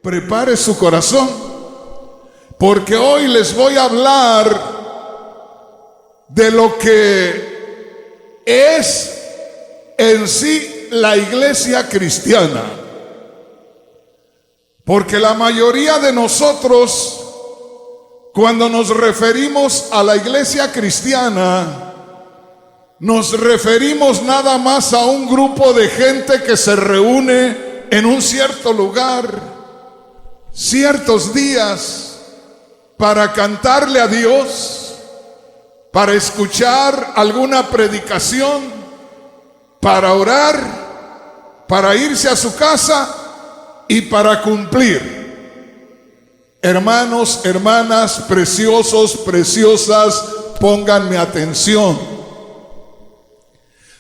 prepare su corazón, porque hoy les voy a hablar de lo que es en sí la iglesia cristiana. Porque la mayoría de nosotros, cuando nos referimos a la iglesia cristiana, nos referimos nada más a un grupo de gente que se reúne en un cierto lugar, ciertos días, para cantarle a Dios, para escuchar alguna predicación, para orar, para irse a su casa y para cumplir. Hermanos, hermanas, preciosos, preciosas, pónganme atención.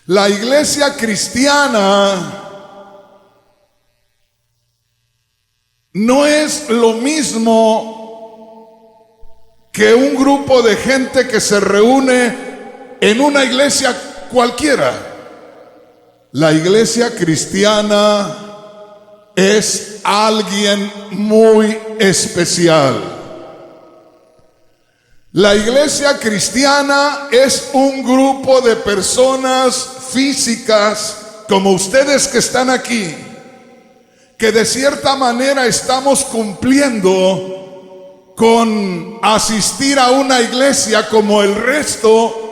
La iglesia cristiana no es lo mismo que un grupo de gente que se reúne en una iglesia cualquiera. La iglesia cristiana es alguien muy especial. La iglesia cristiana es un grupo de personas físicas como ustedes que están aquí, que de cierta manera estamos cumpliendo con asistir a una iglesia como el resto,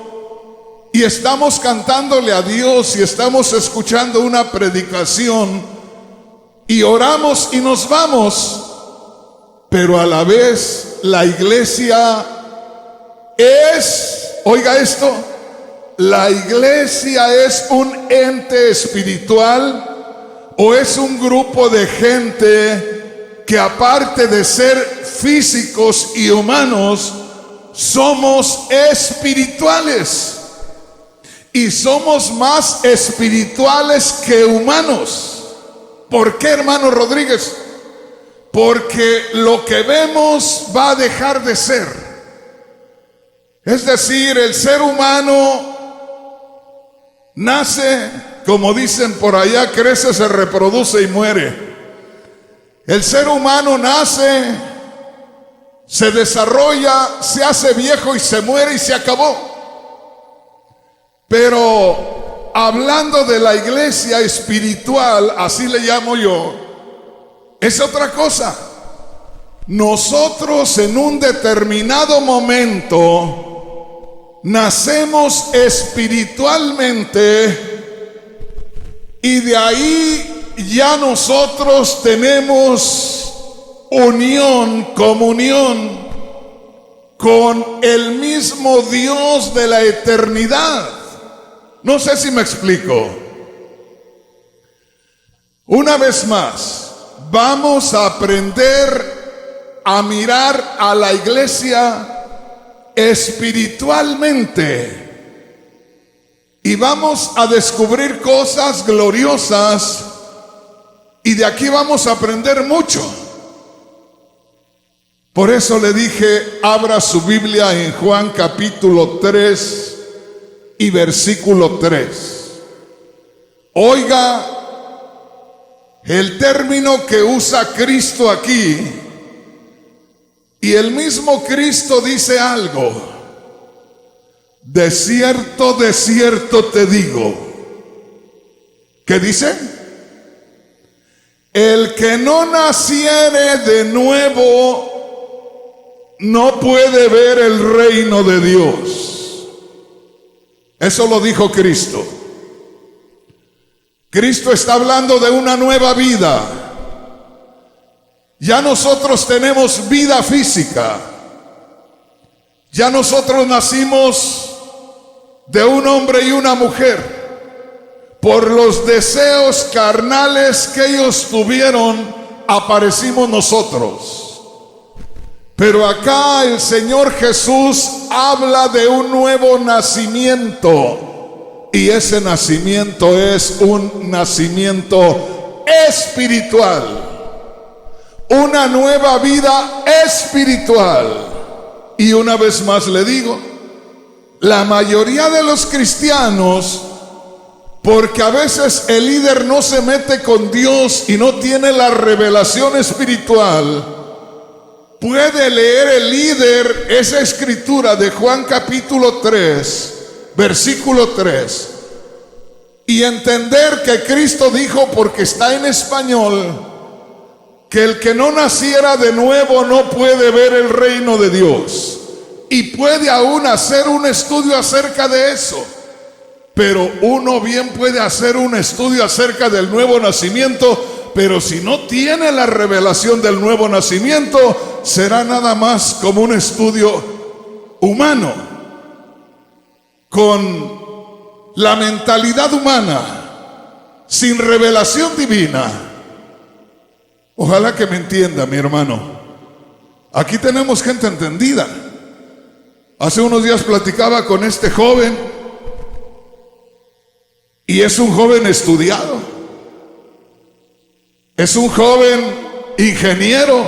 y estamos cantándole a Dios y estamos escuchando una predicación y oramos y nos vamos, pero a la vez la iglesia es, oiga esto, la iglesia es un ente espiritual o es un grupo de gente que, aparte de ser físicos y humanos, somos espirituales, y somos más espirituales que humanos. ¿Por qué, hermano Rodríguez? Porque lo que vemos va a dejar de ser. Es decir, el ser humano nace, como dicen por allá, crece, se reproduce y muere. El ser humano nace, se desarrolla, se hace viejo y se muere y se acabó. Pero hablando de la iglesia espiritual, así le llamo yo, es otra cosa. Nosotros en un determinado momento nacemos espiritualmente, y de ahí ya nosotros tenemos unión, comunión con el mismo Dios de la eternidad. No sé si me explico. Una vez más, vamos a aprender a mirar a la iglesia espiritualmente, y vamos a descubrir cosas gloriosas, y de aquí vamos a aprender mucho. Por eso le dije, abra su Biblia en Juan capítulo 3 y versículo 3. Oiga el término que usa Cristo aquí. Y el mismo Cristo dice algo: de cierto te digo. ¿Qué dice? El que no naciere de nuevo no puede ver el reino de Dios. Eso lo dijo Cristo. Cristo está hablando de una nueva vida. Ya nosotros tenemos vida física. Ya nosotros nacimos de un hombre y una mujer. Por los deseos carnales que ellos tuvieron, aparecimos nosotros. Pero acá el Señor Jesús habla de un nuevo nacimiento. Y ese nacimiento es un nacimiento espiritual. Una nueva vida espiritual. Y una vez más le digo, la mayoría de los cristianos Porque a veces el líder no se mete con Dios y no tiene la revelación espiritual. Puede leer el líder esa escritura de Juan capítulo 3, versículo 3, y entender que Cristo dijo, porque está en español, que el que no naciera de nuevo no puede ver el reino de Dios. Y puede aún hacer un estudio acerca de eso. Pero uno bien puede hacer un estudio acerca del nuevo nacimiento, pero si no tiene la revelación del nuevo nacimiento, será nada más como un estudio humano, con la mentalidad humana, sin revelación divina. Ojalá que me entienda, mi hermano. Aquí tenemos gente entendida. Hace unos días platicaba con este joven, y es un joven estudiado, es un joven ingeniero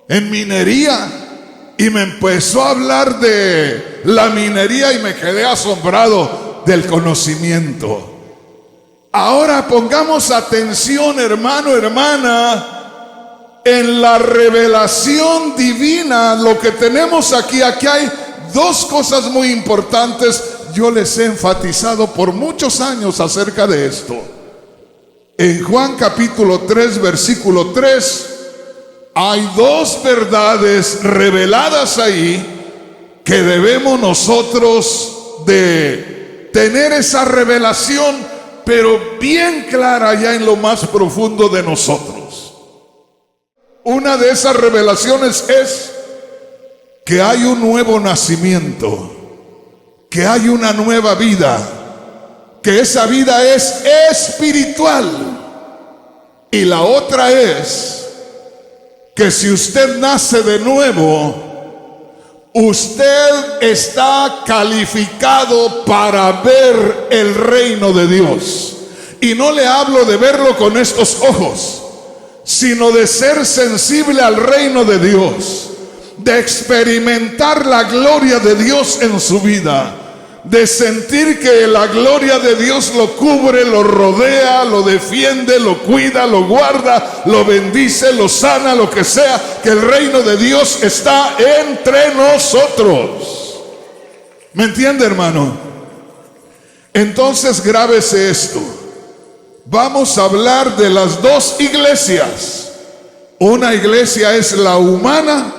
en minería, y me empezó a hablar de la minería y me quedé asombrado del conocimiento. Ahora pongamos atención, hermano, hermana, en la revelación divina, lo que tenemos aquí. Aquí hay dos cosas muy importantes. Yo les he enfatizado por muchos años acerca de esto. En Juan capítulo 3, versículo 3, hay dos verdades reveladas ahí que debemos nosotros de tener esa revelación, pero bien clara ya en lo más profundo de nosotros. Una de esas revelaciones es que hay un nuevo nacimiento, que hay una nueva vida, que esa vida es espiritual. Y la otra es que si usted nace de nuevo, usted está calificado para ver el reino de Dios. Y no le hablo de verlo con estos ojos, sino de ser sensible al reino de Dios, de experimentar la gloria de Dios en su vida, de sentir que la gloria de Dios lo cubre, lo rodea, lo defiende, lo cuida, lo guarda, lo bendice, lo sana, lo que sea, que el reino de Dios está entre nosotros. ¿Me entiende, hermano? Entonces grábese esto. Vamos a hablar de las dos iglesias. Una iglesia es la humana,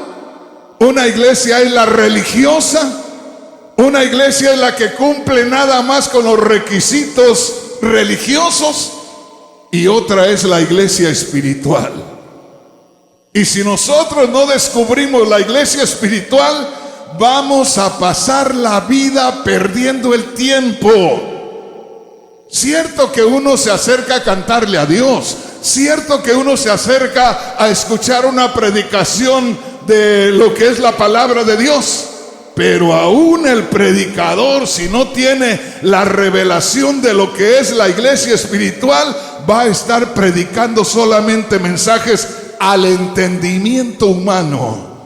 una iglesia es la religiosa. Una iglesia es la que cumple nada más con los requisitos religiosos, y otra es la iglesia espiritual. Y si nosotros no descubrimos la iglesia espiritual, vamos a pasar la vida perdiendo el tiempo. Cierto que uno se acerca a cantarle a Dios, cierto que uno se acerca a escuchar una predicación de lo que es la palabra de Dios, pero aún el predicador, si no tiene la revelación de lo que es la iglesia espiritual, va a estar predicando solamente mensajes al entendimiento humano.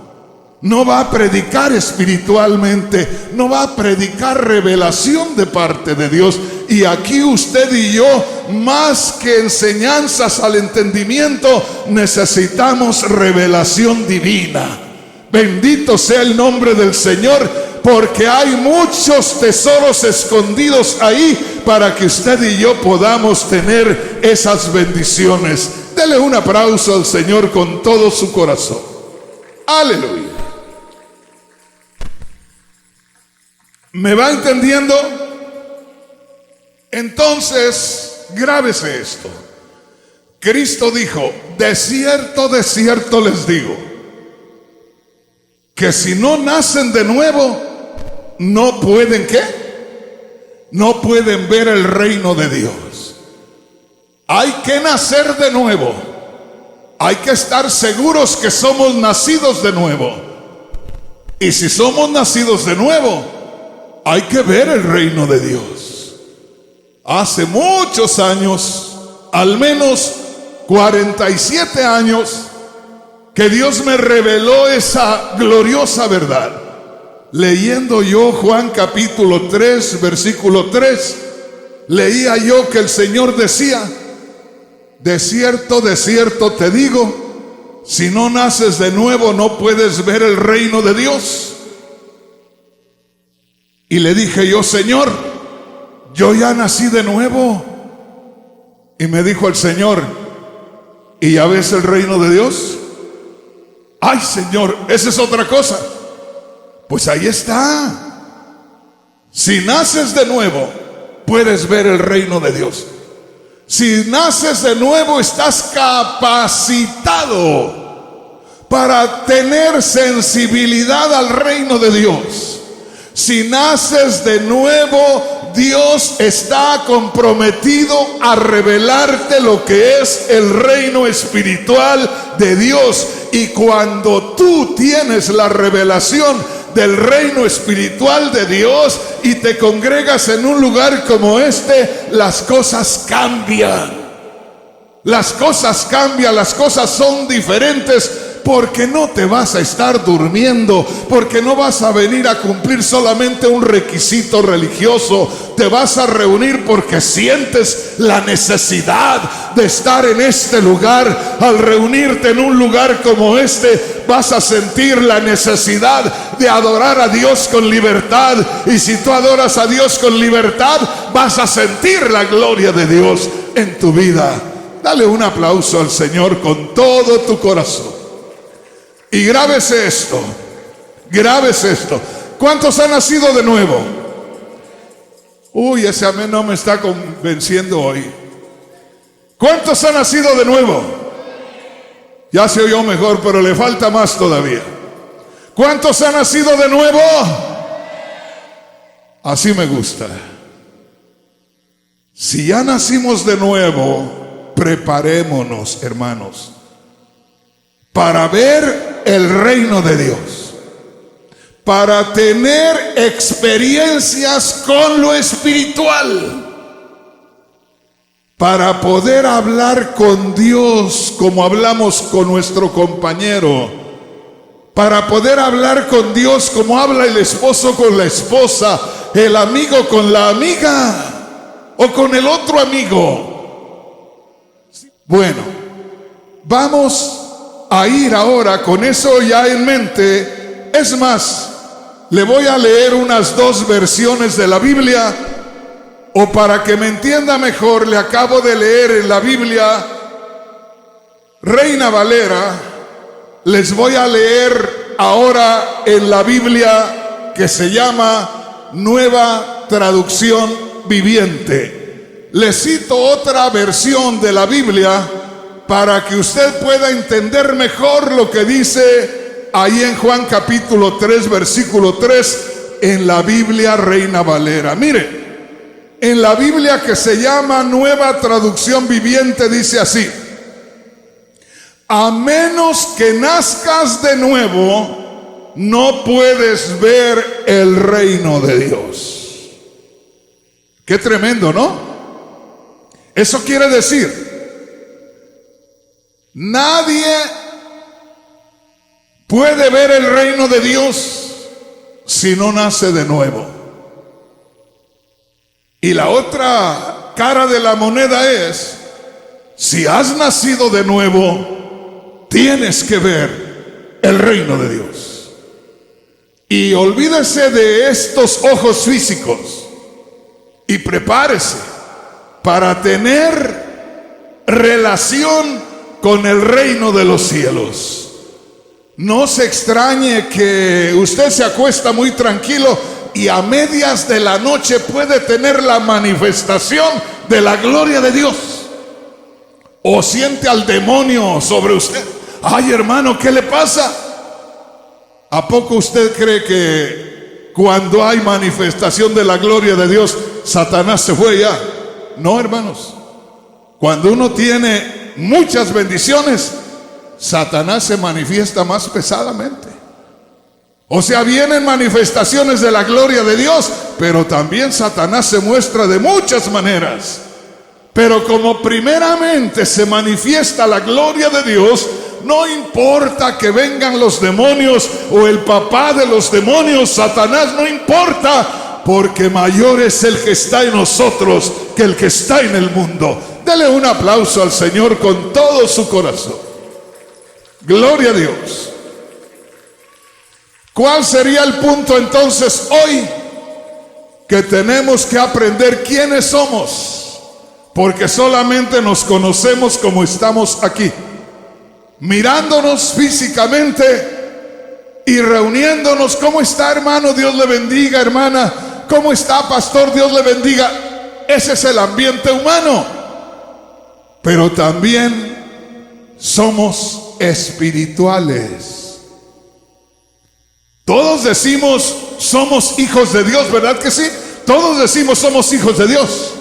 No va a predicar espiritualmente, no va a predicar revelación de parte de Dios. Y aquí usted y yo, más que enseñanzas al entendimiento, necesitamos revelación divina. Bendito sea el nombre del Señor, porque hay muchos tesoros escondidos ahí para que usted y yo podamos tener esas bendiciones. Dele un aplauso al Señor con todo su corazón. Aleluya. ¿Me va entendiendo? Entonces, grábese esto. Cristo dijo: de cierto les digo, que si no nacen de nuevo, no pueden, ¿qué? No pueden ver el reino de Dios. Hay que nacer de nuevo. Hay que estar seguros que somos nacidos de nuevo. Y si somos nacidos de nuevo, hay que ver el reino de Dios. Hace muchos años, al menos 47 años, que Dios me reveló esa gloriosa verdad. Leyendo yo Juan capítulo 3, versículo 3, leía yo que el Señor decía: de cierto te digo, si no naces de nuevo no puedes ver el reino de Dios. Y le dije yo: Señor, yo ya nací de nuevo. Y me dijo el Señor: ¿y ya ves el reino de Dios? Ay, Señor, esa es otra cosa. Pues ahí está. Si naces de nuevo, puedes ver el reino de Dios. Si naces de nuevo, estás capacitado para tener sensibilidad al reino de Dios. Si naces de nuevo, Dios está comprometido a revelarte lo que es el reino espiritual de Dios. Y cuando tú tienes la revelación del reino espiritual de Dios y te congregas en un lugar como este, las cosas cambian. Las cosas cambian, las cosas son diferentes, porque no te vas a estar durmiendo, porque no vas a venir a cumplir solamente un requisito religioso. Te vas a reunir porque sientes la necesidad de estar en este lugar. Al reunirte en un lugar como este, vas a sentir la necesidad de adorar a Dios con libertad. Y si tú adoras a Dios con libertad, vas a sentir la gloria de Dios en tu vida. Dale un aplauso al Señor con todo tu corazón. Y grábese esto, grábese esto. ¿Cuántos han nacido de nuevo? Uy, ese amén no me está convenciendo hoy. ¿Cuántos han nacido de nuevo? Ya se oyó mejor, pero le falta más todavía. ¿Cuántos han nacido de nuevo? Así me gusta. Si ya nacimos de nuevo, preparémonos, hermanos, para ver el reino de Dios, para tener experiencias con lo espiritual, para poder hablar con Dios como hablamos con nuestro compañero, para poder hablar con Dios como habla el esposo con la esposa, el amigo con la amiga o con el otro amigo. Bueno, vamos a ir ahora con eso ya en mente. Es más, le voy a leer unas 2 versiones de la Biblia, o para que me entienda mejor, le acabo de leer en la Biblia Reina Valera. Les voy a leer ahora en la Biblia que se llama Nueva Traducción Viviente. Les cito otra versión de la Biblia para que usted pueda entender mejor lo que dice ahí en Juan capítulo 3, versículo 3, en la Biblia Reina Valera. Mire, en la Biblia que se llama Nueva Traducción Viviente dice así: a menos que nazcas de nuevo, no puedes ver el reino de Dios. Qué tremendo, ¿no? Eso quiere decir, nadie puede ver el reino de Dios si no nace de nuevo. Y la otra cara de la moneda es, si has nacido de nuevo, tienes que ver el reino de Dios. Y olvídese de estos ojos físicos y prepárese para tener relación con el reino de los cielos. No se extrañe que usted se acuesta muy tranquilo y a medias de la noche puede tener la manifestación de la gloria de Dios, o siente al demonio sobre usted. Ay, hermano, ¿qué le pasa? ¿A poco usted cree que cuando hay manifestación de la gloria de Dios, Satanás se fue ya? No, hermanos. Cuando uno tiene muchas bendiciones, Satanás se manifiesta más pesadamente. O sea, vienen manifestaciones de la gloria de Dios, pero también Satanás se muestra de muchas maneras. Pero como primeramente se manifiesta la gloria de Dios, no importa que vengan los demonios o el papá de los demonios, Satanás, no importa, porque mayor es el que está en nosotros que el que está en el mundo. Dele un aplauso al Señor con todo su corazón. Gloria a Dios. ¿Cuál sería el punto entonces hoy? Que tenemos que aprender quiénes somos, porque solamente nos conocemos como estamos aquí, mirándonos físicamente y reuniéndonos. ¿Cómo está, hermano? Dios le bendiga. Hermana, ¿cómo está, pastor? Dios le bendiga. Ese es el ambiente humano. Pero también somos espirituales. Todos decimos somos hijos de Dios, ¿verdad que sí? Todos decimos somos hijos de Dios,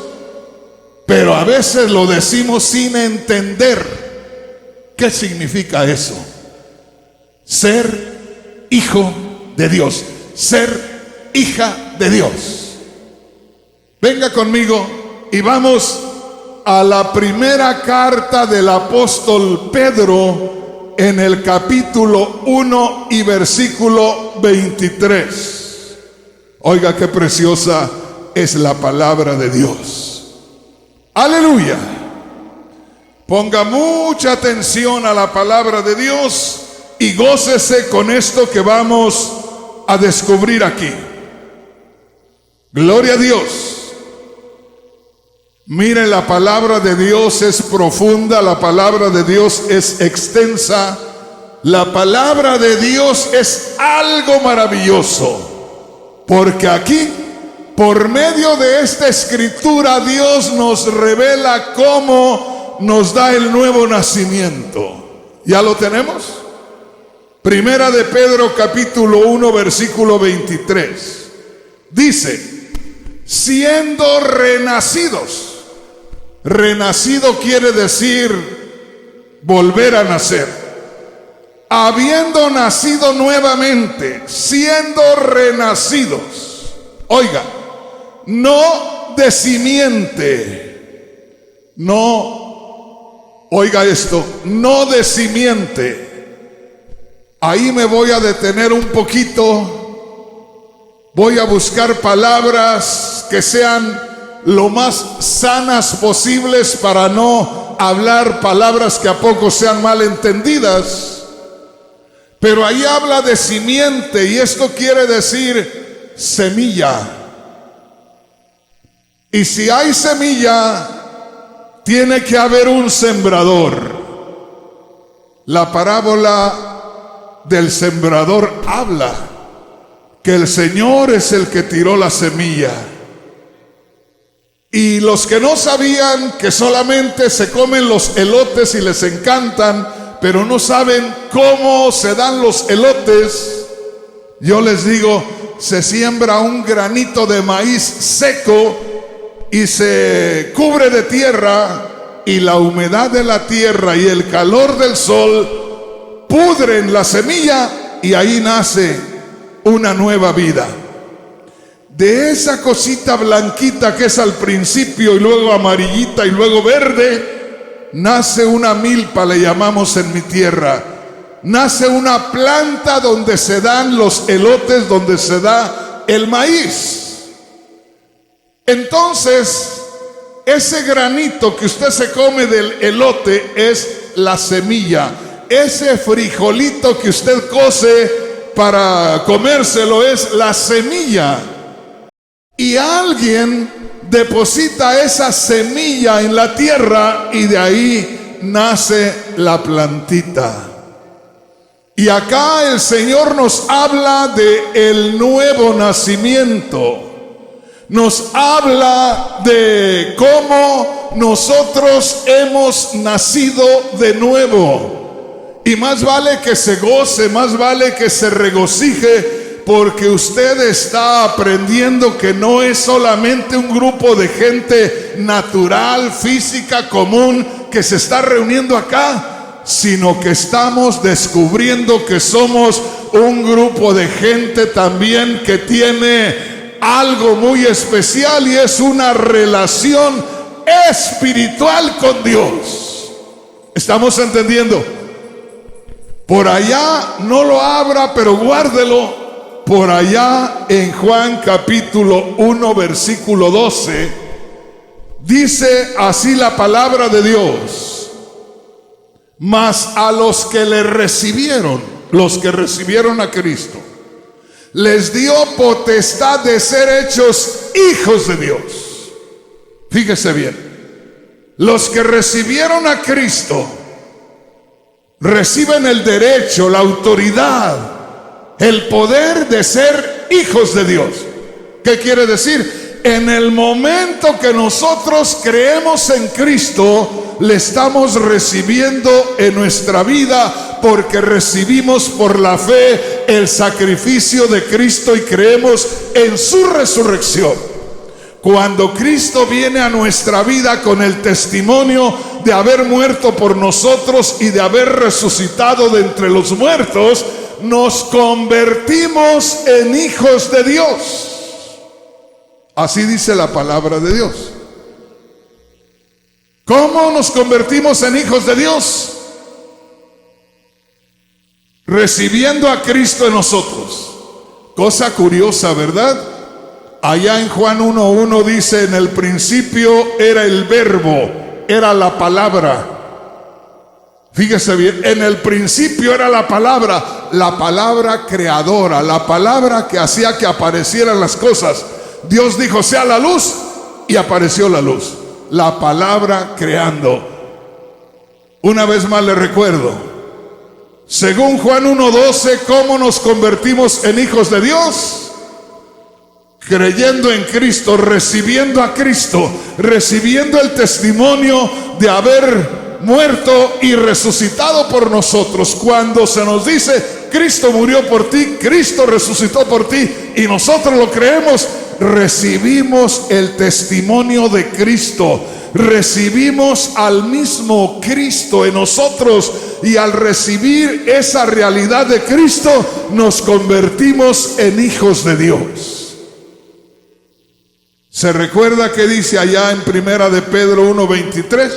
pero a veces lo decimos sin entender qué significa eso. Ser hijo de Dios, ser hija de Dios. Venga conmigo y vamos a la primera carta del apóstol Pedro, en el capítulo 1 y versículo 23. Oiga qué preciosa es la palabra de Dios. Aleluya. Ponga mucha atención a la palabra de Dios y gócese con esto que vamos a descubrir aquí. Gloria a Dios. Mire, la palabra de Dios es profunda, la palabra de Dios es extensa, la palabra de Dios es algo maravilloso, porque aquí, por medio de esta escritura, Dios nos revela cómo nos da el nuevo nacimiento. ¿Ya lo tenemos? Primera de Pedro, capítulo 1, versículo 23. Dice, siendo renacidos. Renacido quiere decir volver a nacer. Habiendo nacido nuevamente, siendo renacidos. Oiga, no de simiente. No, oiga esto, no de simiente. Ahí me voy a detener un poquito. Voy a buscar palabras que sean lo más sanas posibles para no hablar palabras que a poco sean mal entendidas. Pero ahí habla de simiente y esto quiere decir semilla. Y si hay semilla, tiene que haber un sembrador. La parábola del sembrador habla que el Señor es el que tiró la semilla. Y los que no sabían que solamente se comen los elotes y les encantan, pero no saben cómo se dan los elotes, yo les digo, se siembra un granito de maíz seco y se cubre de tierra, y la humedad de la tierra y el calor del sol pudren la semilla y ahí nace una nueva vida. De esa cosita blanquita que es al principio y luego amarillita y luego verde, nace una milpa, le llamamos en mi tierra. Nace una planta donde se dan los elotes, donde se da el maíz. Entonces, ese granito que usted se come del elote es la semilla. Ese frijolito que usted cose para comérselo es la semilla. Y alguien deposita esa semilla en la tierra y de ahí nace la plantita. Y acá el Señor nos habla de el nuevo nacimiento. Nos habla de cómo nosotros hemos nacido de nuevo. Y más vale que se goce, más vale que se regocije, porque usted está aprendiendo que no es solamente un grupo de gente natural, física, común, que se está reuniendo acá, sino que estamos descubriendo que somos un grupo de gente también que tiene algo muy especial, y es una relación espiritual con Dios. ¿Estamos entendiendo? Por allá, no lo abra, pero guárdelo. Por allá en Juan capítulo 1 versículo 12, Dice así la palabra de Dios: mas a los que le recibieron, los que recibieron a Cristo, les dio potestad de ser hechos hijos de Dios. Fíjese bien, los que recibieron a Cristo reciben el derecho, la autoridad, el poder de ser hijos de Dios. ¿Qué quiere decir? En el momento que nosotros creemos en Cristo, le estamos recibiendo en nuestra vida, porque recibimos por la fe el sacrificio de Cristo y creemos en su resurrección. Cuando Cristo viene a nuestra vida con el testimonio de haber muerto por nosotros y de haber resucitado de entre los muertos, nos convertimos en hijos de Dios. Así dice la palabra de Dios. ¿Cómo nos convertimos en hijos de Dios? Recibiendo a Cristo en nosotros. Cosa curiosa, ¿verdad? Allá en Juan 1:1 dice: en el principio era el verbo, era la palabra. Fíjese bien, en el principio era la palabra creadora, la palabra que hacía que aparecieran las cosas. Dios dijo: sea la luz, y apareció la luz. La palabra creando. Una vez más le recuerdo, según Juan 1:12, ¿cómo nos convertimos en hijos de Dios? Creyendo en Cristo, recibiendo a Cristo, recibiendo el testimonio de haber muerto y resucitado por nosotros. Cuando se nos dice: Cristo murió por ti, Cristo resucitó por ti, y nosotros lo creemos, recibimos el testimonio de Cristo, recibimos al mismo Cristo en nosotros, y al recibir esa realidad de Cristo, nos convertimos en hijos de Dios. ¿Se recuerda que dice allá en Primera de Pedro 1:23?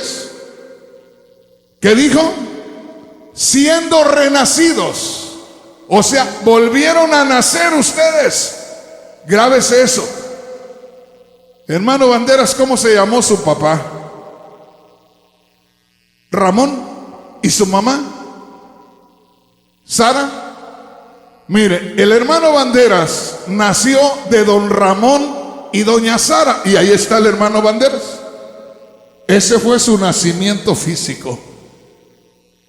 ¿Qué dijo? Siendo renacidos. O sea, volvieron a nacer ustedes. Grábese eso. Hermano Banderas, ¿cómo se llamó su papá? Ramón. ¿Y su mamá? Sara. Mire, el hermano Banderas nació de don Ramón y doña Sara, y ahí está el hermano Banderas. Ese fue su nacimiento físico.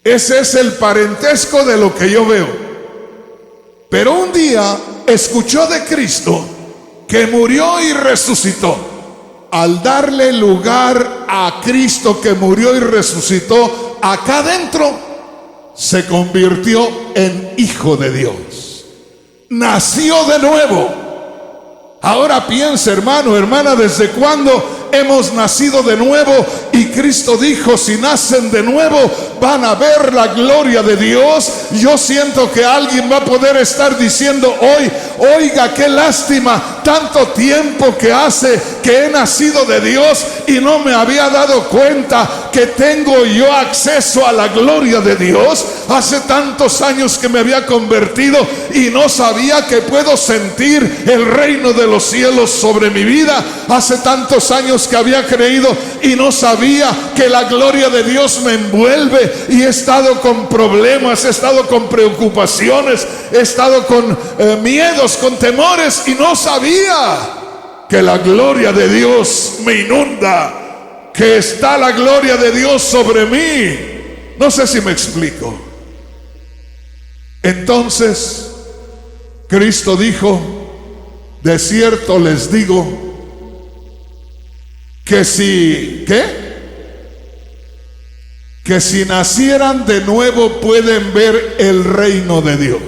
Ese es el parentesco de lo que yo veo. Pero un día escuchó de Cristo que murió y resucitó. Al darle lugar a Cristo que murió y resucitó acá adentro, se convirtió en hijo de Dios. Nació de nuevo. Ahora piensa, hermano, hermana, ¿desde cuándo hemos nacido de nuevo? Y Cristo dijo: si nacen de nuevo, van a ver la gloria de Dios. Yo siento que alguien va a poder estar diciendo hoy: oiga, qué lástima, tanto tiempo que hace que he nacido de Dios y no me había dado cuenta que tengo yo acceso a la gloria de Dios. Hace tantos años que me había convertido y no sabía que puedo sentir el reino de los cielos sobre mi vida. Hace tantos años que había creído y no sabía que la gloria de Dios me envuelve, y he estado con problemas, he estado con preocupaciones, he estado con miedos, con temores, y no sabía que la gloria de Dios me inunda, que está la gloria de Dios sobre mí. No sé si me explico. Entonces Cristo dijo: de cierto les digo que si que si nacieran de nuevo pueden ver el reino de Dios.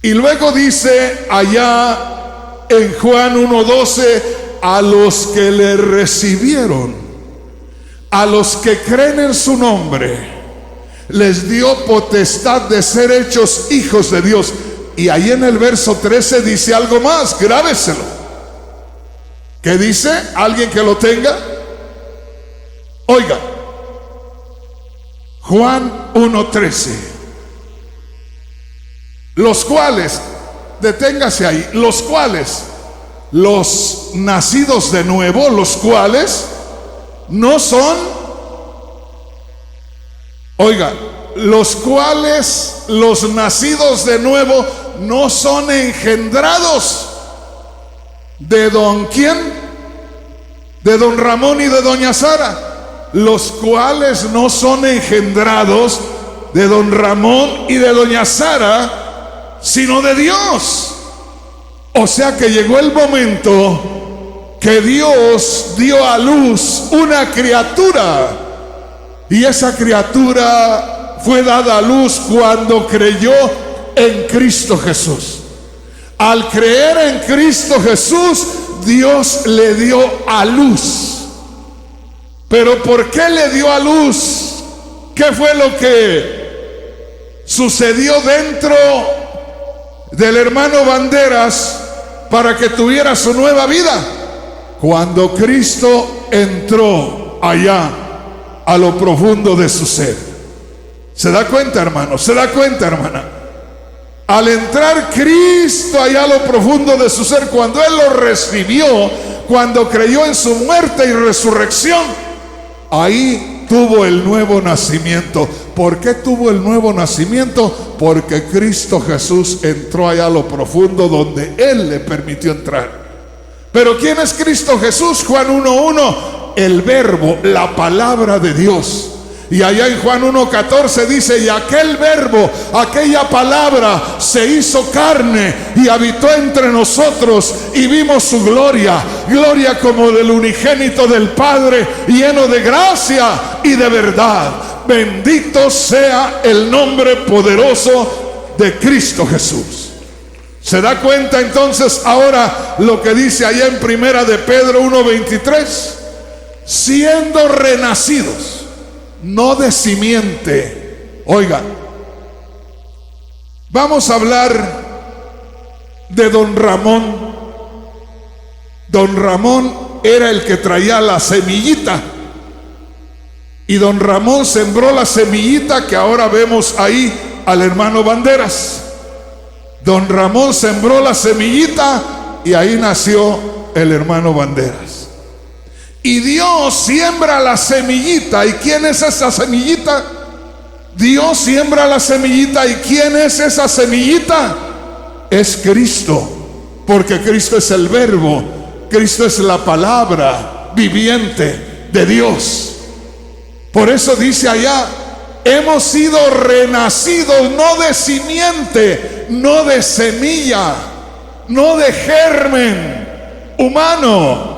Y luego dice allá en Juan 1:12: a los que le recibieron, a los que creen en su nombre, les dio potestad de ser hechos hijos de Dios. Y ahí en el verso 13 dice algo más, grábeselo. ¿Qué dice? ¿Alguien que lo tenga? Oiga, Juan 1:13. Los cuales, deténgase ahí, los cuales los nacidos de nuevo, los cuales no son, oiga, los cuales los nacidos de nuevo no son engendrados de don ¿quién? De don Ramón y de doña Sara, los cuales no son engendrados de don Ramón y de doña Sara, sino de Dios. O sea que llegó el momento que Dios dio a luz una criatura, y esa criatura fue dada a luz cuando creyó en Cristo Jesús. Al creer en Cristo Jesús, Dios le dio a luz. Pero ¿por qué le dio a luz? ¿Qué fue lo que sucedió dentro del hermano Banderas para que tuviera su nueva vida? Cuando Cristo entró allá a lo profundo de su ser. ¿Se da cuenta, hermano? ¿Se da cuenta, hermana? Al entrar Cristo allá a lo profundo de su ser, cuando Él lo recibió, cuando creyó en su muerte y resurrección, ahí tuvo el nuevo nacimiento. ¿Por qué tuvo el nuevo nacimiento? Porque Cristo Jesús entró allá a lo profundo donde Él le permitió entrar. Pero ¿quién es Cristo Jesús? Juan 1:1, el verbo, la palabra de Dios. Y allá en Juan 1:14 dice: y aquel verbo, aquella palabra se hizo carne y habitó entre nosotros, y vimos su gloria, gloria como del unigénito del Padre, lleno de gracia y de verdad. Bendito sea el nombre poderoso de Cristo Jesús. ¿Se da cuenta entonces ahora lo que dice allá en primera de Pedro 1:23? Siendo renacidos, no de simiente. Oiga, vamos a hablar de don Ramón. Don Ramón era el que traía la semillita, y don Ramón sembró la semillita que ahora vemos ahí al hermano Banderas. Don Ramón sembró la semillita y ahí nació el hermano Banderas. Y Dios siembra la semillita. ¿Y quién es esa semillita? Dios siembra la semillita. ¿Y quién es esa semillita? Es Cristo. Porque Cristo es el verbo. Cristo es la palabra viviente de Dios. Por eso dice allá: hemos sido renacidos no de simiente, no de semilla, no de germen humano.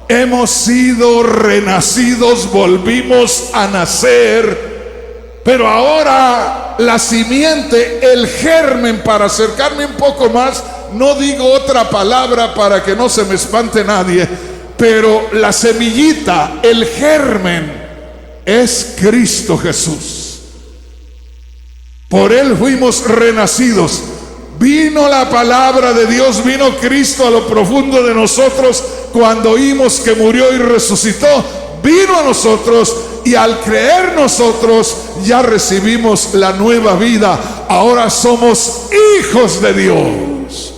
Hemos sido renacidos, volvimos a nacer. Pero ahora la simiente, el germen, para acercarme un poco más, no digo otra palabra para que no se me espante nadie, pero la semillita, el germen, es Cristo Jesús. Por Él fuimos renacidos. Vino la palabra de Dios, vino Cristo a lo profundo de nosotros cuando oímos que murió y resucitó. Vino a nosotros, y al creer nosotros ya recibimos la nueva vida. Ahora somos hijos de Dios.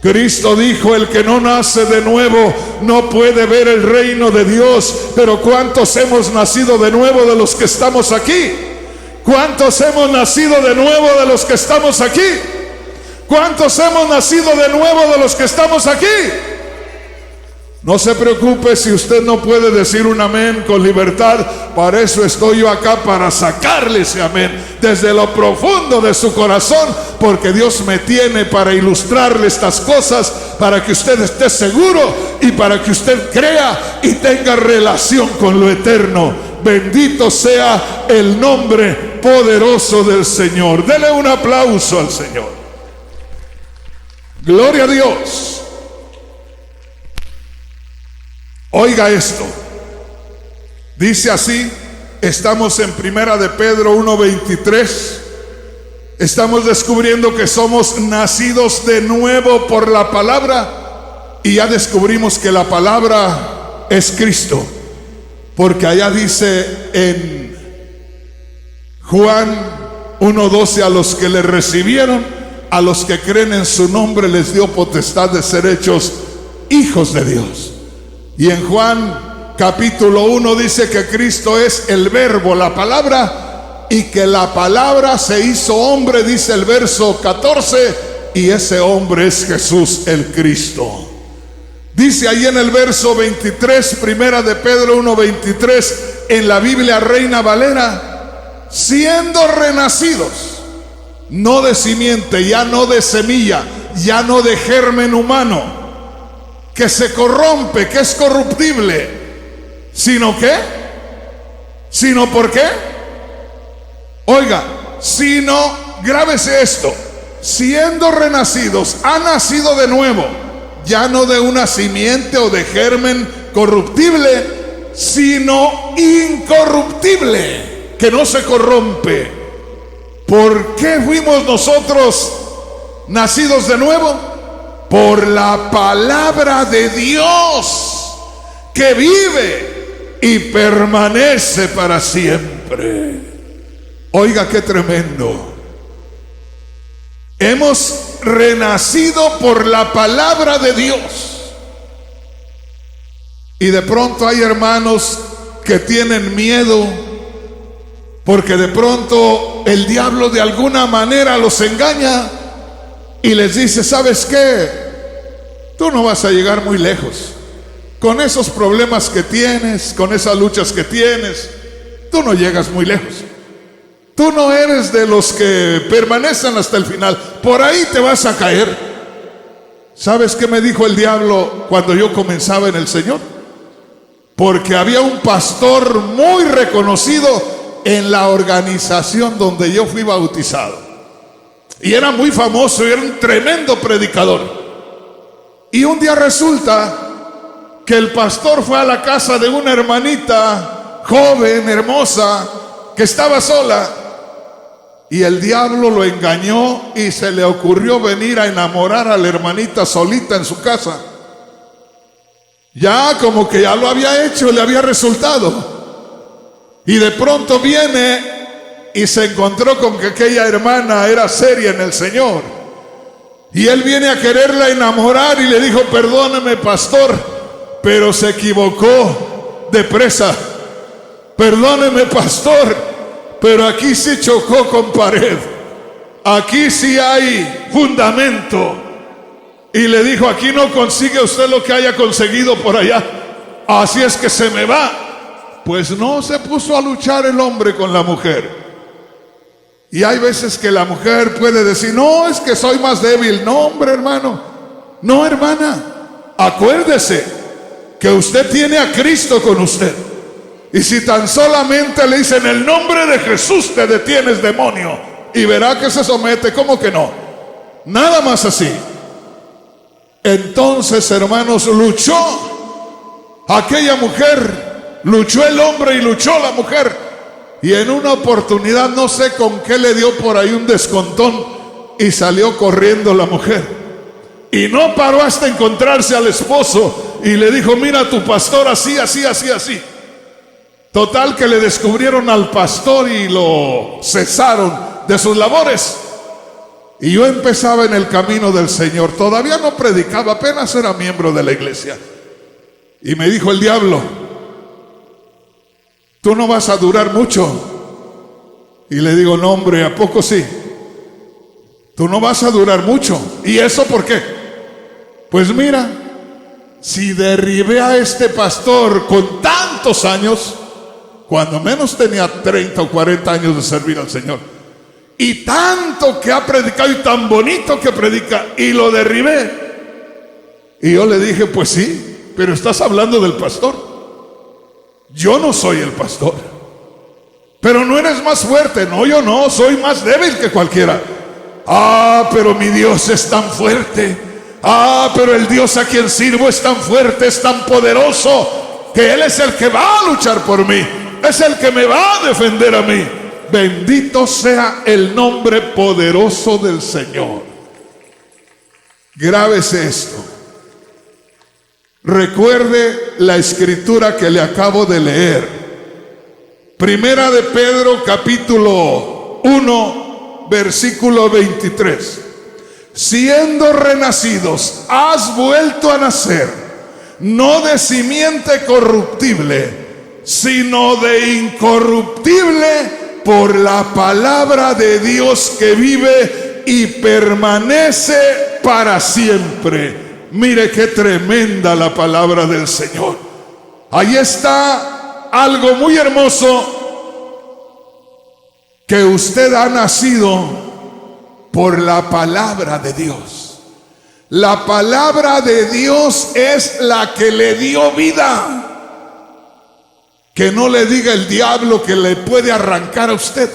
Cristo dijo: el que no nace de nuevo no puede ver el reino de Dios. Pero ¿cuántos hemos nacido de nuevo de los que estamos aquí? ¿Cuántos hemos nacido de nuevo de los que estamos aquí? ¿Cuántos hemos nacido de nuevo de los que estamos aquí? No se preocupe si usted no puede decir un amén con libertad. Para eso estoy yo acá, para sacarle ese amén desde lo profundo de su corazón, porque Dios me tiene para ilustrarle estas cosas, para que usted esté seguro y para que usted crea y tenga relación con lo eterno. Bendito sea el nombre poderoso del Señor. Dele un aplauso al Señor. Gloria a Dios. Oiga esto. Dice así, estamos en primera de Pedro 1:23. Estamos descubriendo que somos nacidos de nuevo por la palabra, y ya descubrimos que la palabra es Cristo, porque allá dice en Juan 1:12: a los que le recibieron, a los que creen en su nombre, les dio potestad de ser hechos hijos de Dios. Y en Juan capítulo 1 dice que Cristo es el verbo, la palabra, y que la palabra se hizo hombre, dice el verso 14, y ese hombre es Jesús el Cristo. Dice ahí en el verso 23, primera de Pedro 1:23, en la Biblia Reina Valera, siendo renacidos, no de simiente, ya no de semilla, ya no de germen humano, que se corrompe, que es corruptible, sino ¿qué? ¿Sino por qué? Oiga, sino, grábese esto, siendo renacidos, ha nacido de nuevo, ya no de una simiente o de germen corruptible, sino incorruptible, que no se corrompe. ¿Por qué fuimos nosotros nacidos de nuevo? Por la palabra de Dios, que vive y permanece para siempre. Oiga, qué tremendo. Hemos renacido por la palabra de Dios. Y de pronto hay hermanos que tienen miedo, porque de pronto el diablo de alguna manera los engaña y les dice: ¿sabes qué? Tú no vas a llegar muy lejos. Con esos problemas que tienes, con esas luchas que tienes, tú no llegas muy lejos. Tú no eres de los que permanecen hasta el final. Por ahí te vas a caer. ¿Sabes qué me dijo el diablo cuando yo comenzaba en el Señor? Porque había un pastor muy reconocido en la organización donde yo fui bautizado. Y era muy famoso, y era un tremendo predicador. Y un día resulta que el pastor fue a la casa de una hermanita joven, hermosa, que estaba sola. Y el diablo lo engañó y se le ocurrió venir a enamorar a la hermanita solita en su casa. Ya como que ya lo había hecho, le había resultado. Y de pronto viene y se encontró con que aquella hermana era seria en el Señor. Y él viene a quererla enamorar y le dijo: perdóneme, pastor, pero se equivocó de presa. Perdóneme, pastor, pero aquí sí chocó con pared. Aquí sí hay fundamento. Y le dijo: aquí no consigue usted lo que haya conseguido por allá, así es que se me va. Pues no se puso a luchar el hombre con la mujer. Y hay veces que la mujer puede decir: no, es que soy más débil. No, hombre, hermano. No, hermana. Acuérdese que usted tiene a Cristo con usted. Y si tan solamente le dice: en el nombre de Jesús te detienes, demonio, y verá que se somete. ¿Cómo que no? Nada más así. Entonces, hermanos, luchó aquella mujer, luchó el hombre y luchó la mujer. Y en una oportunidad, no sé con qué, le dio por ahí un descontón y salió corriendo la mujer. Y no paró hasta encontrarse al esposo y le dijo: mira, tu pastor así, así, así, así. Total que le descubrieron al pastor y lo cesaron de sus labores. Y yo empezaba en el camino del Señor. Todavía no predicaba, apenas era miembro de la iglesia. Y me dijo el diablo: tú no vas a durar mucho. Y le digo: no, hombre, ¿a poco sí? Tú no vas a durar mucho. ¿Y eso por qué? Pues mira, si derribé a este pastor con tantos años, cuando menos tenía 30 o 40 años de servir al Señor, y tanto que ha predicado y tan bonito que predica, y lo derribé. Y yo le dije: pues sí, pero estás hablando del pastor. Yo no soy el pastor. Pero no eres más fuerte. No, yo no, soy más débil que cualquiera. Ah, pero mi Dios es tan fuerte. Ah, pero el Dios a quien sirvo es tan fuerte, es tan poderoso, que Él es el que va a luchar por mí, es el que me va a defender a mí. Bendito sea el nombre poderoso del Señor. Grábese esto. Recuerde la escritura que le acabo de leer. Primera de Pedro capítulo 1, versículo 23. siendo renacidos, has vuelto a nacer, no de simiente corruptible, sino de incorruptible, por la palabra de Dios que vive y permanece para siempre. Mire qué tremenda la palabra del Señor. Ahí está algo muy hermoso, que usted ha nacido por la palabra de Dios. La palabra de Dios es la que le dio vida. Que no le diga el diablo que le puede arrancar a usted.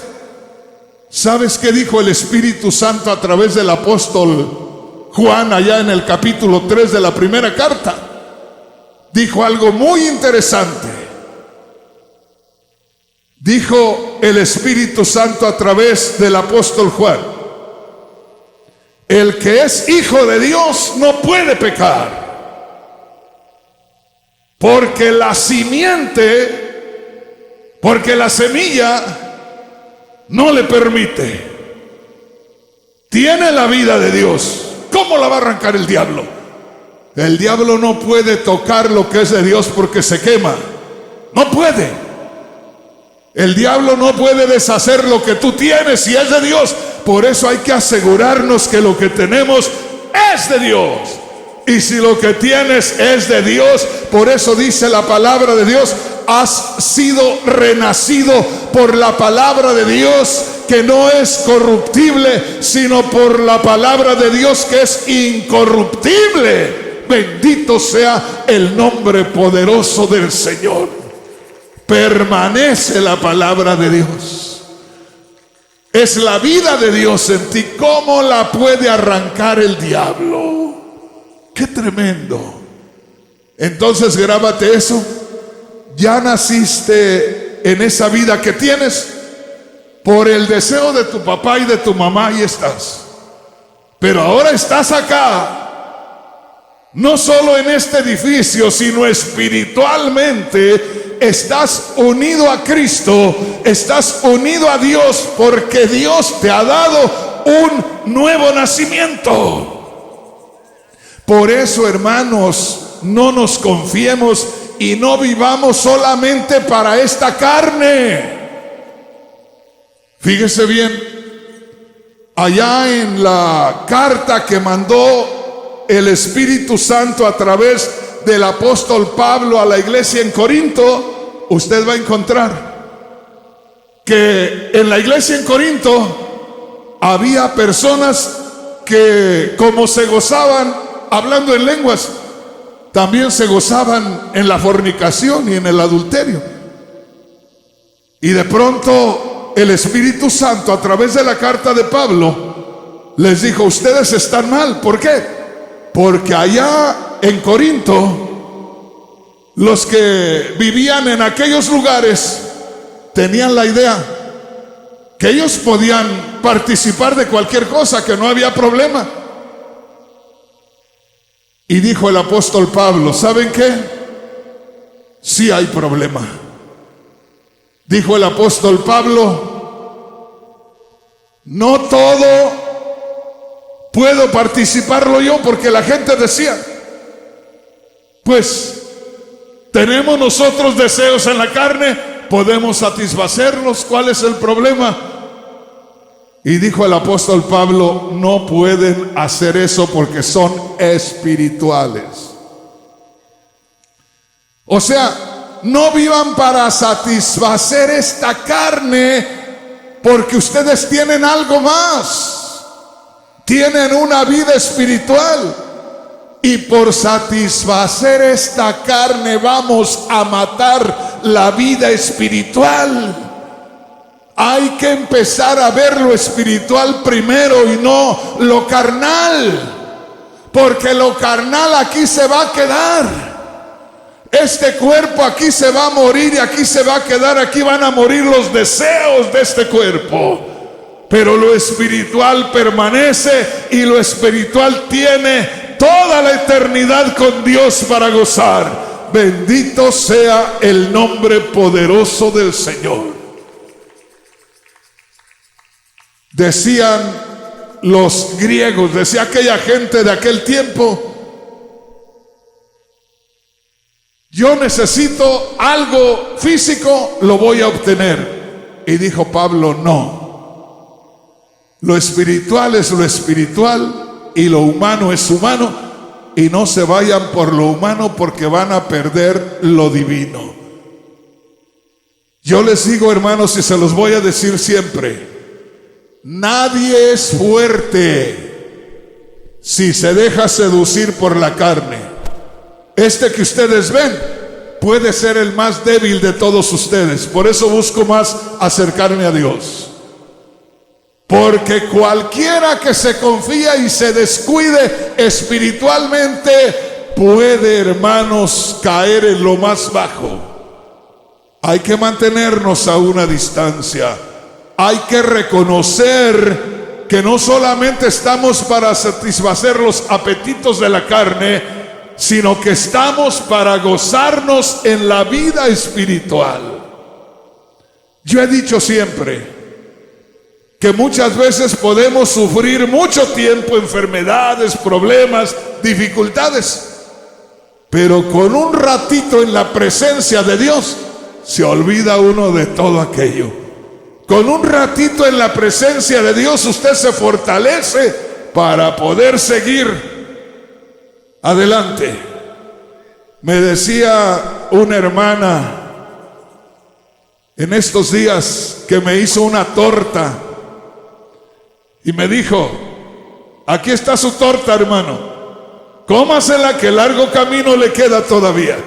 ¿Sabes qué dijo el Espíritu Santo a través del apóstol Juan allá en el capítulo 3 de la primera carta? Dijo algo muy interesante. Dijo el Espíritu Santo a través del apóstol Juan: el que es hijo de Dios no puede pecar, porque la semilla no le permite. Tiene la vida de Dios. ¿Cómo la va a arrancar el diablo? El diablo no puede tocar lo que es de Dios porque se quema. No puede. El diablo no puede deshacer lo que tú tienes si es de Dios. Por eso hay que asegurarnos que lo que tenemos es de Dios. Y si lo que tienes es de Dios, por eso dice la palabra de Dios: has sido renacido por la palabra de Dios, que no es corruptible, sino por la palabra de Dios que es incorruptible. Bendito sea el nombre poderoso del Señor. Permanece la palabra de Dios. Es la vida de Dios en ti. ¿Cómo la puede arrancar el diablo? ¡Qué tremendo! Entonces grábate eso. Ya naciste en esa vida que tienes por el deseo de tu papá y de tu mamá. Ahí estás. Pero ahora estás acá. No solo en este edificio, sino espiritualmente estás unido a Cristo, estás unido a Dios, porque Dios te ha dado un nuevo nacimiento. Por eso, hermanos, no nos confiemos y no vivamos solamente para esta carne. Fíjese bien, allá en la carta que mandó el Espíritu Santo a través del apóstol Pablo a la iglesia en Corinto, usted va a encontrar que en la iglesia en Corinto había personas que, como se gozaban hablando en lenguas, también se gozaban en la fornicación y en el adulterio. Y de pronto el Espíritu Santo a través de la carta de Pablo les dijo: ustedes están mal. ¿Por qué? Porque allá en Corinto, los que vivían en aquellos lugares tenían la idea que ellos podían participar de cualquier cosa, que no había problema. Y dijo el apóstol Pablo: ¿saben qué? Sí hay problema. Dijo el apóstol Pablo: no todo puedo participarlo yo, porque la gente decía: pues tenemos nosotros deseos en la carne, podemos satisfacerlos, ¿cuál es el problema? Y dijo el apóstol Pablo: no pueden hacer eso porque son espirituales. O sea, no vivan para satisfacer esta carne, porque ustedes tienen algo más. Tienen una vida espiritual, y por satisfacer esta carne vamos a matar la vida espiritual. Hay que empezar a ver lo espiritual primero y no lo carnal, porque lo carnal aquí se va a quedar. Este cuerpo aquí se va a morir y aquí se va a quedar. Aquí van a morir los deseos de este cuerpo. Pero lo espiritual permanece, y lo espiritual tiene toda la eternidad con Dios para gozar. Bendito sea el nombre poderoso del Señor. Decían los griegos, decía aquella gente de aquel tiempo: yo necesito algo físico, lo voy a obtener. Y dijo Pablo: no, lo espiritual es lo espiritual y lo humano es humano, y no se vayan por lo humano porque van a perder lo divino. Yo les digo, hermanos, y se los voy a decir siempre: nadie es fuerte si se deja seducir por la carne. Este que ustedes ven puede ser el más débil de todos ustedes. Por eso busco más acercarme a Dios. Porque cualquiera que se confía y se descuide espiritualmente puede, hermanos, caer en lo más bajo. Hay que mantenernos a una distancia. Hay que reconocer que no solamente estamos para satisfacer los apetitos de la carne, sino que estamos para gozarnos en la vida espiritual. Yo he dicho siempre que muchas veces podemos sufrir mucho tiempo enfermedades, problemas, dificultades, pero con un ratito en la presencia de Dios se olvida uno de todo aquello. Con un ratito en la presencia de Dios usted se fortalece para poder seguir adelante. Me decía una hermana en estos días que me hizo una torta y me dijo: aquí está su torta, hermano, cómasela que largo camino le queda todavía.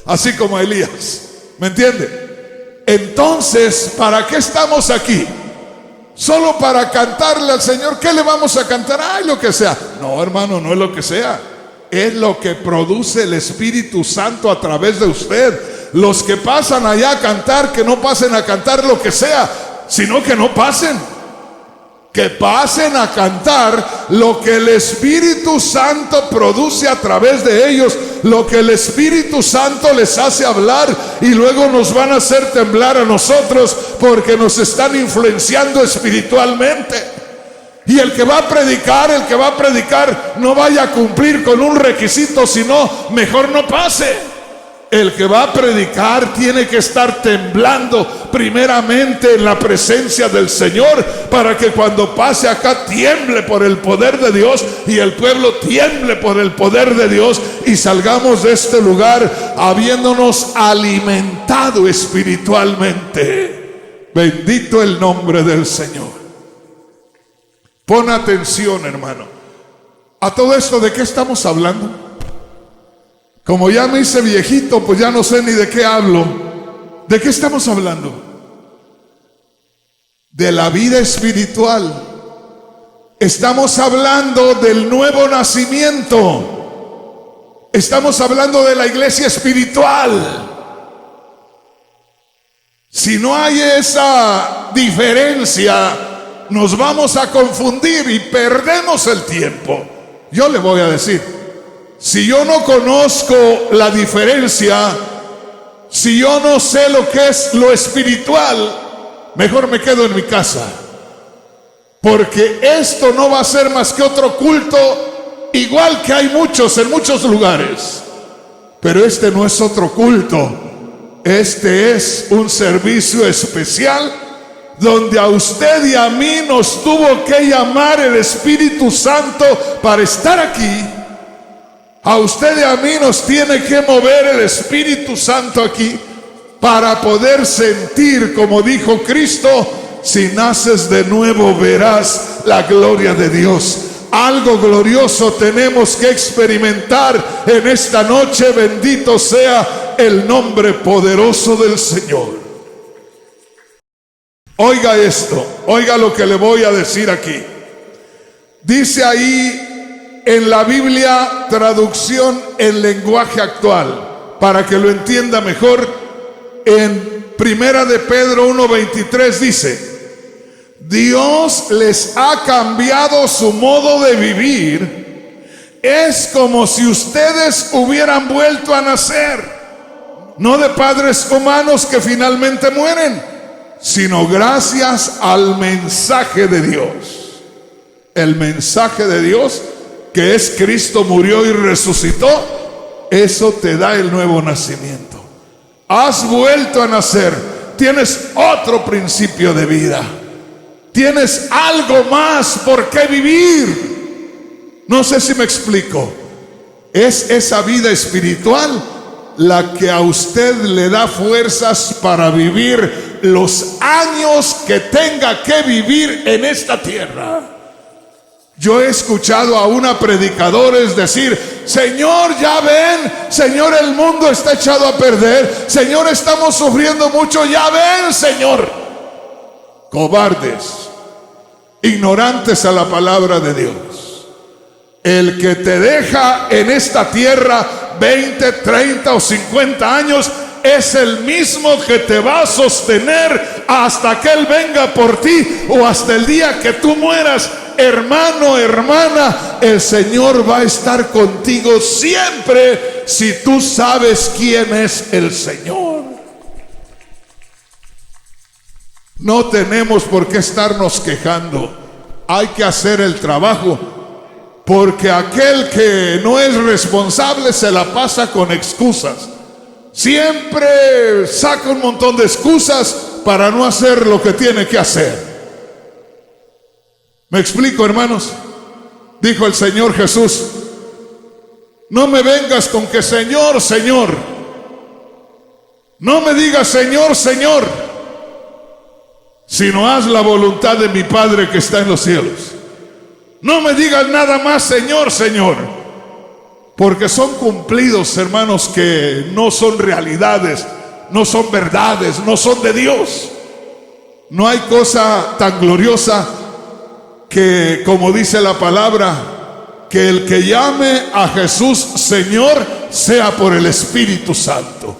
Así como a Elías, ¿me entiende? Entonces, ¿para qué estamos aquí? ¿Solo para cantarle al Señor? ¿Qué le vamos a cantar? Ay, lo que sea. No, hermano, no es lo que sea. Es lo que produce el Espíritu Santo a través de usted. Los que pasan allá a cantar, que no pasen a cantar lo que sea, sino que no pasen. Que pasen a cantar lo que el Espíritu Santo produce a través de ellos, lo que el Espíritu Santo les hace hablar, y luego nos van a hacer temblar a nosotros porque nos están influenciando espiritualmente. Y el que va a predicar, no vaya a cumplir con un requisito, sino mejor no pase. El que va a predicar tiene que estar temblando primeramente en la presencia del Señor, para que cuando pase acá tiemble por el poder de Dios y el pueblo tiemble por el poder de Dios, y salgamos de este lugar habiéndonos alimentado espiritualmente. Bendito el nombre del Señor. Pon atención, hermano. A todo esto, ¿de qué estamos hablando? Como ya me hice viejito, pues ya no sé ni de qué hablo. ¿De qué estamos hablando? De la vida espiritual. Estamos hablando del nuevo nacimiento. Estamos hablando de la iglesia espiritual. Si no hay esa diferencia, nos vamos a confundir y perdemos el tiempo. Yo le voy a decir, si yo no conozco la diferencia, si yo no sé lo que es lo espiritual, mejor me quedo en mi casa. Porque esto no va a ser más que otro culto, igual que hay muchos en muchos lugares. Pero este no es otro culto. Este es un servicio especial donde a usted y a mí nos tuvo que llamar el Espíritu Santo para estar aquí. A usted y a mí nos tiene que mover el Espíritu Santo aquí para poder sentir, como dijo Cristo: si naces de nuevo verás la gloria de Dios. Algo glorioso tenemos que experimentar en esta noche. Bendito sea el nombre poderoso del Señor. Oiga esto, oiga lo que le voy a decir aquí. Dice ahí en la Biblia, traducción en lenguaje actual, para que lo entienda mejor, en Primera de Pedro 1:23 dice: Dios les ha cambiado su modo de vivir. Es como si ustedes hubieran vuelto a nacer, no de padres humanos que finalmente mueren, sino gracias al mensaje de Dios. el mensaje de Dios, que es Cristo murió y resucitó, eso te da el nuevo nacimiento. Has vuelto a nacer, tienes otro principio de vida, tienes algo más por qué vivir. No sé si me explico. Es esa vida espiritual la que a usted le da fuerzas para vivir los años que tenga que vivir en esta tierra. Yo he escuchado a una predicadores decir: Señor, ya ven, Señor, el mundo está echado a perder, Señor, estamos sufriendo mucho, ya ven, Señor. Cobardes, ignorantes a la palabra de Dios. El que te deja en esta tierra 20, 30 o 50 años es el mismo que te va a sostener hasta que Él venga por ti o hasta el día que tú mueras. Hermano, hermana, el Señor va a estar contigo siempre si tú sabes quién es el Señor. No tenemos por qué estarnos quejando. Hay que hacer el trabajo, porque aquel que no es responsable se la pasa con excusas. Siempre saca un montón de excusas para no hacer lo que tiene que hacer. ¿Me explico, hermanos? Dijo el Señor Jesús: no me vengas con que Señor, Señor. No me digas Señor, Señor, sino haz la voluntad de mi Padre que está en los cielos. No me digas nada más Señor, Señor, porque son cumplidos, hermanos, que no son realidades, no son verdades, no son de Dios. No hay cosa tan gloriosa que, como dice la palabra, que el que llame a Jesús Señor sea por el Espíritu Santo.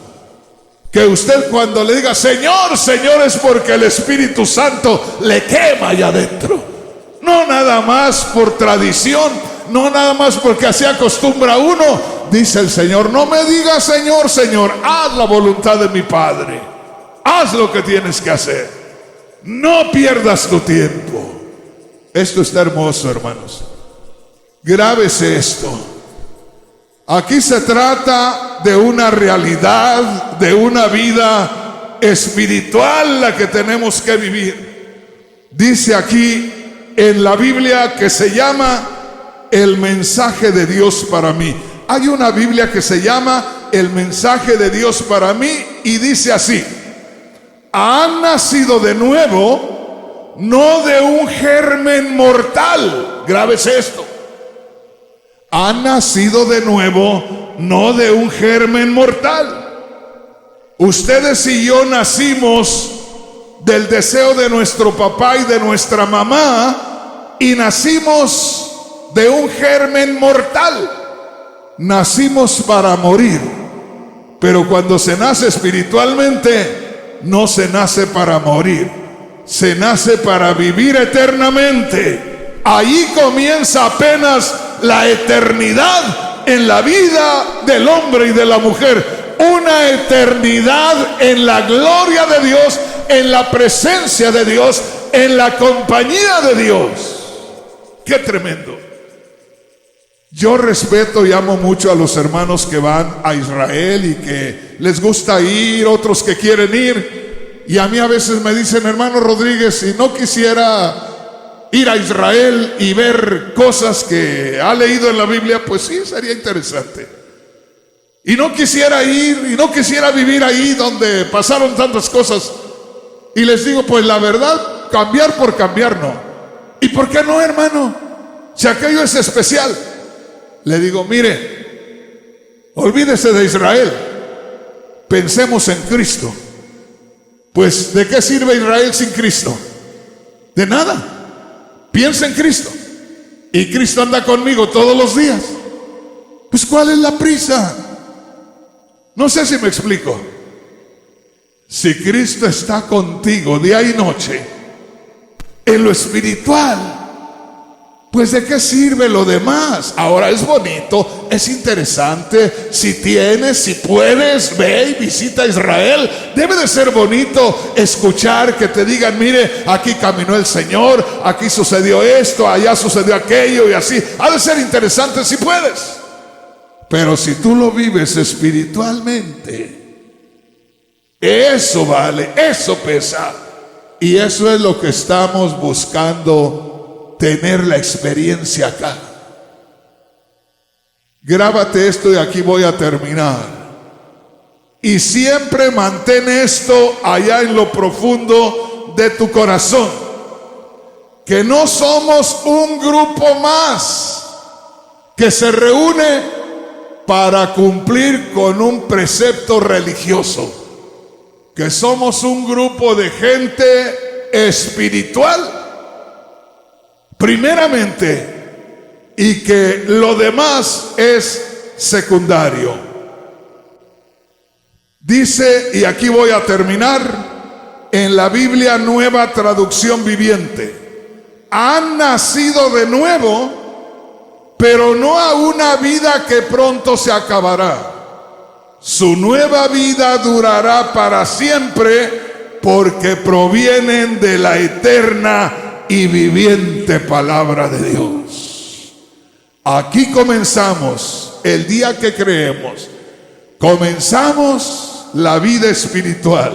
Que usted cuando le diga Señor, Señor, es porque el Espíritu Santo le quema allá adentro. No nada más por tradición, no nada más porque así acostumbra uno. Dice el Señor: no me digas Señor, Señor, haz la voluntad de mi Padre. Haz lo que tienes que hacer. No pierdas tu tiempo. Esto está hermoso, hermanos. Grábese esto. Aquí se trata de una realidad, de una vida espiritual la que tenemos que vivir. Dice aquí en la Biblia que se llama el mensaje de Dios para mí. Hay una Biblia que se llama el mensaje de Dios para mí y dice así: han nacido de nuevo, no de un germen mortal. Grábese esto. Han nacido de nuevo, no de un germen mortal. Ustedes y yo nacimos del deseo de nuestro papá y de nuestra mamá, y nacimos de un germen mortal. Nacimos para morir, pero cuando se nace espiritualmente, no se nace para morir, se nace para vivir eternamente. Ahí comienza apenas la eternidad en la vida del hombre y de la mujer. Una eternidad en la gloria de Dios, en la presencia de Dios, en la compañía de Dios. ¡Qué tremendo! Yo respeto y amo mucho a los hermanos que van a Israel y que les gusta ir, otros que quieren ir. Y a mí a veces me dicen: hermano Rodríguez, si no quisiera ir a Israel y ver cosas que ha leído en la Biblia, pues sí, sería interesante. Y no quisiera ir, y no quisiera vivir ahí donde pasaron tantas cosas. Y les digo, pues la verdad, cambiar por cambiar no. ¿Y por qué no, hermano? Si aquello es especial. Le digo, mire, olvídese de Israel, pensemos en Cristo. Pues ¿de qué sirve Israel sin Cristo? De nada. Piensa en Cristo. Y Cristo anda conmigo todos los días. Pues ¿cuál es la prisa? No sé si me explico. Si Cristo está contigo día y noche en lo espiritual, pues ¿de qué sirve lo demás? Ahora es bonito, es interesante. Si tienes, si puedes, ve y visita Israel. Debe de ser bonito escuchar que te digan: mire, aquí caminó el Señor, aquí sucedió esto, allá sucedió aquello, y así. Ha de ser interesante si puedes. Pero si tú lo vives espiritualmente, eso vale, eso pesa. Y eso es lo que estamos buscando, tener la experiencia acá. Grábate esto y aquí voy a terminar. Y siempre mantén esto allá en lo profundo de tu corazón: que no somos un grupo más que se reúne para cumplir con un precepto religioso, que somos un grupo de gente espiritual primeramente, y que lo demás es secundario. Dice, y aquí voy a terminar, en la Biblia Nueva Traducción Viviente: han nacido de nuevo, pero no a una vida que pronto se acabará. Su nueva vida durará para siempre, porque provienen de la eterna y viviente palabra de Dios. Aquí comenzamos el día que creemos. Comenzamos la vida espiritual.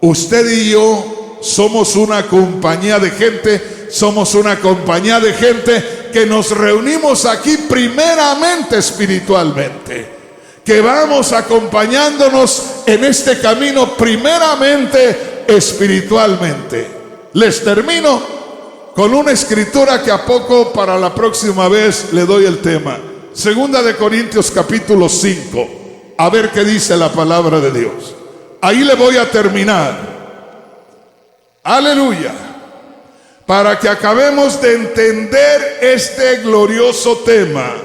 Usted y yo somos una compañía de gente, que nos reunimos aquí primeramente espiritualmente, que vamos acompañándonos en este camino primeramente espiritualmente. Les termino con una escritura que a poco para la próxima vez le doy el tema. Segunda de Corintios capítulo 5. A ver qué dice la palabra de Dios. Ahí le voy a terminar. Aleluya. Para que acabemos de entender este glorioso tema.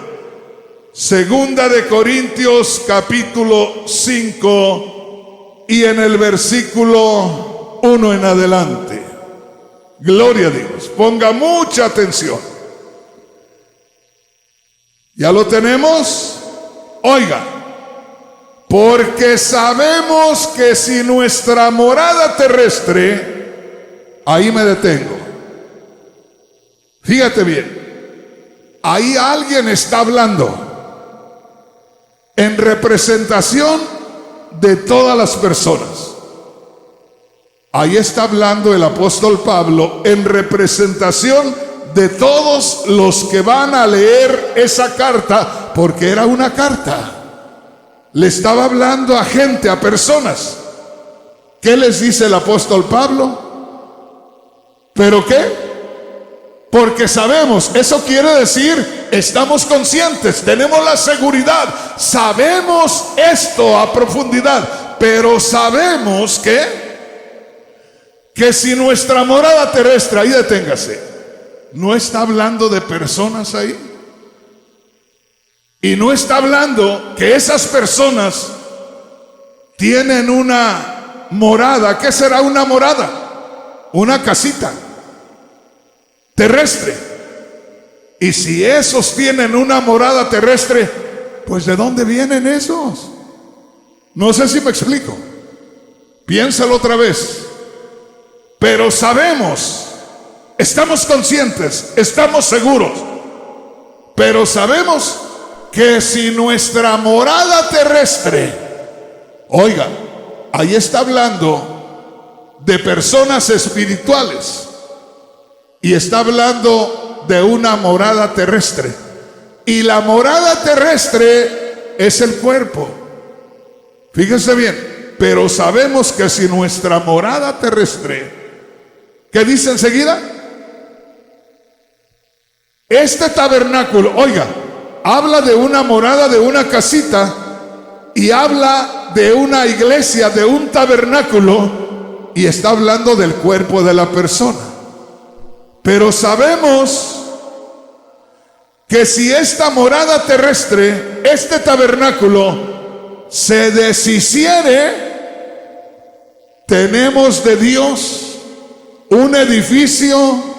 Segunda de Corintios capítulo 5 y en el versículo 1 en adelante. Gloria a Dios. Ponga mucha atención. ¿Ya lo tenemos? Oiga. Porque sabemos que si nuestra morada terrestre, ahí me detengo. Fíjate bien. Ahí alguien está hablando en representación de todas las personas. Ahí está hablando el apóstol Pablo en representación de todos los que van a leer esa carta, porque era una carta. Le estaba hablando a gente, a personas. ¿Qué les dice el apóstol Pablo? ¿Pero qué? Porque sabemos, eso quiere decir, estamos conscientes, tenemos la seguridad, sabemos esto a profundidad, pero sabemos que si nuestra morada terrestre, ahí deténgase, no está hablando de personas ahí, y no está hablando que esas personas tienen una morada. ¿Qué será una morada? Una casita terrestre. Y si esos tienen una morada terrestre, pues ¿de dónde vienen esos? No sé si me explico. Piénsalo otra vez. Pero sabemos, estamos conscientes, estamos seguros, pero sabemos que si nuestra morada terrestre, oiga, ahí está hablando de personas espirituales y está hablando de una morada terrestre, y la morada terrestre es el cuerpo. Fíjense bien, pero sabemos que si nuestra morada terrestre, ¿qué dice enseguida? Este tabernáculo, oiga, habla de una morada, de una casita, y habla de una iglesia, de un tabernáculo, y está hablando del cuerpo de la persona. Pero sabemos que si esta morada terrestre, este tabernáculo, se deshiciere, tenemos de Dios un edificio,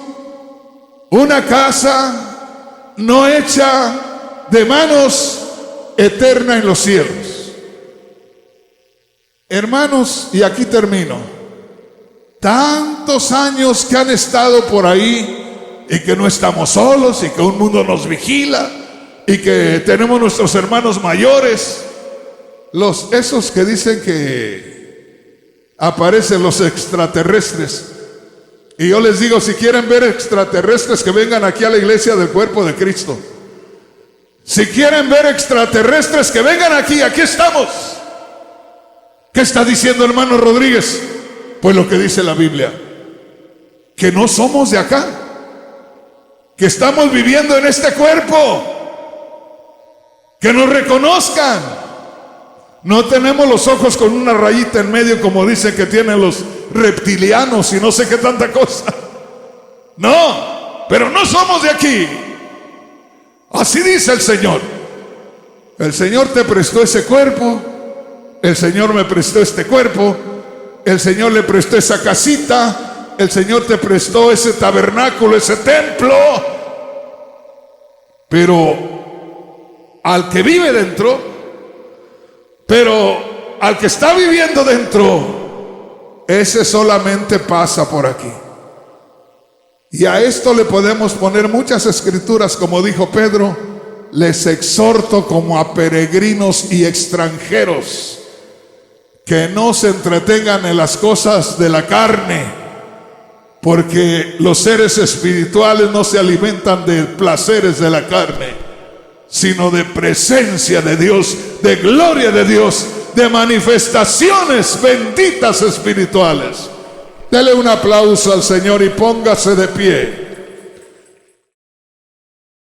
una casa no hecha de manos eterna en los cielos. Hermanos, y aquí termino. Tantos años que han estado por ahí y que no estamos solos y que un mundo nos vigila y que tenemos nuestros hermanos mayores, esos que dicen que aparecen los extraterrestres. Y yo les digo, si quieren ver extraterrestres, que vengan aquí a la iglesia del cuerpo de Cristo. Si quieren ver extraterrestres, que vengan aquí estamos. ¿Qué está diciendo hermano Rodríguez? Pues lo que dice la Biblia, que no somos de acá, que estamos viviendo en este cuerpo, que nos reconozcan. No tenemos los ojos con una rayita en medio como dicen que tienen los reptilianos y no sé qué tanta cosa. No, pero no somos de aquí. Así dice el Señor. El Señor te prestó ese cuerpo, el Señor me prestó este cuerpo, el Señor le prestó esa casita, el Señor te prestó ese tabernáculo, ese templo. Pero al que vive dentro, pero al que está viviendo dentro, ese solamente pasa por aquí. Y a esto le podemos poner muchas escrituras, como dijo Pedro: les exhorto como a peregrinos y extranjeros, que no se entretengan en las cosas de la carne, porque los seres espirituales no se alimentan de placeres de la carne, sino de presencia de Dios, de gloria de Dios, de manifestaciones benditas espirituales. Dele un aplauso al Señor y póngase de pie.